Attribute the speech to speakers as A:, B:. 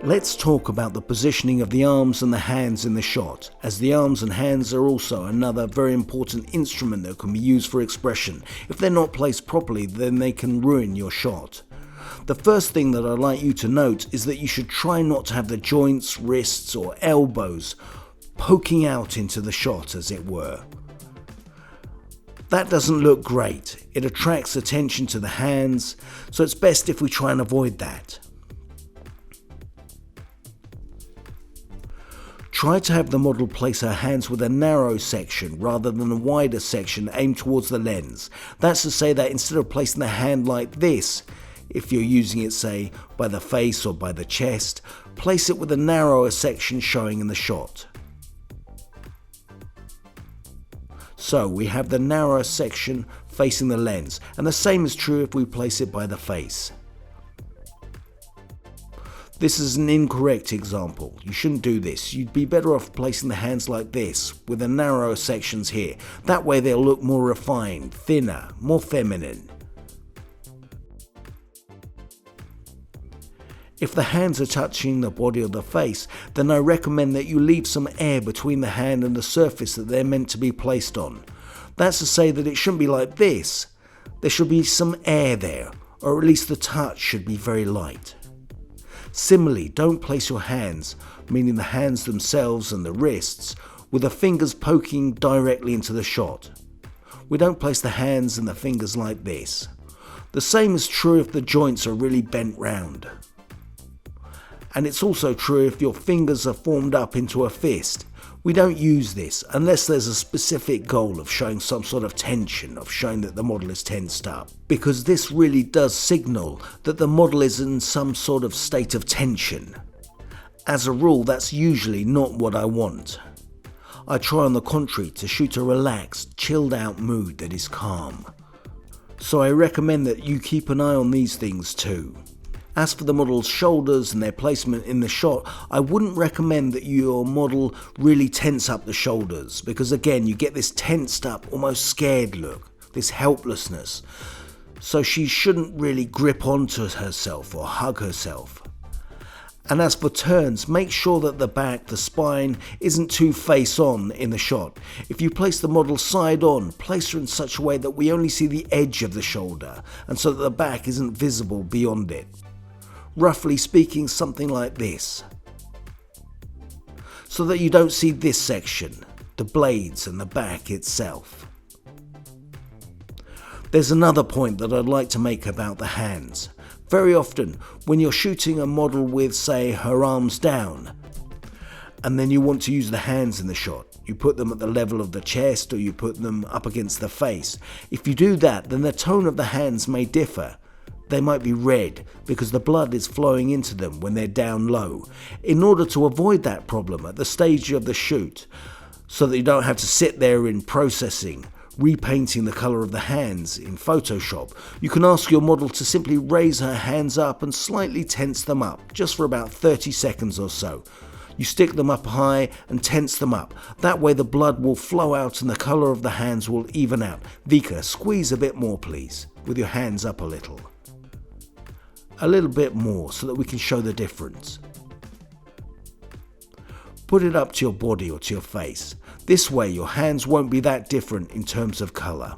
A: Let's talk about the positioning of the arms and the hands in the shot, as the arms and hands are also another very important instrument that can be used for expression. If they're not placed properly, then they can ruin your shot. The first thing that I'd like you to note is that you should try not to have the joints, wrists or elbows poking out into the shot, as it were. That doesn't look great. It attracts attention to the hands, so it's best if we try and avoid that. Try to have the model place her hands with a narrow section rather than a wider section aimed towards the lens. That's to say that instead of placing the hand like this, if you're using it, say, by the face or by the chest, place it with a narrower section showing in the shot. So we have the narrower section facing the lens, and the same is true if we place it by the face. This is an incorrect example. You shouldn't do this. You'd be better off placing the hands like this, with the narrower sections here. That way they'll look more refined, thinner, more feminine. If the hands are touching the body or the face, then I recommend that you leave some air between the hand and the surface that they're meant to be placed on. That's to say that it shouldn't be like this. There should be some air there, or at least the touch should be very light. Similarly, don't place your hands, meaning the hands themselves and the wrists, with the fingers poking directly into the shot. We don't place the hands and the fingers like this. The same is true if the joints are really bent round. And it's also true if your fingers are formed up into a fist. We don't use this unless there's a specific goal of showing some sort of tension, of showing that the model is tensed up. Because this really does signal that the model is in some sort of state of tension. As a rule, that's usually not what I want. I try on the contrary to shoot a relaxed, chilled out mood that is calm. So I recommend that you keep an eye on these things too. As for the model's shoulders and their placement in the shot, I wouldn't recommend that your model really tense up the shoulders, because again you get this tensed up, almost scared look, this helplessness. So she shouldn't really grip onto herself or hug herself. And as for turns, make sure that the back, the spine, isn't too face on in the shot. If you place the model side on, place her in such a way that we only see the edge of the shoulder, and so that the back isn't visible beyond it. Roughly speaking, something like this. So that you don't see this section, the blades and the back itself. There's another point that I'd like to make about the hands. Very often, when you're shooting a model with, say, her arms down, and then you want to use the hands in the shot, you put them at the level of the chest or you put them up against the face. If you do that, then the tone of the hands may differ. They might be red because the blood is flowing into them when they're down low. In order to avoid that problem at the stage of the shoot, so that you don't have to sit there in processing, repainting the colour of the hands in Photoshop, you can ask your model to simply raise her hands up and slightly tense them up, just for about 30 seconds or so. You stick them up high and tense them up. That way the blood will flow out and the colour of the hands will even out. Vika, squeeze a bit more please, with your hands up a little. A little bit more so that we can show the difference. Put it up to your body or to your face. This way your hands won't be that different in terms of colour.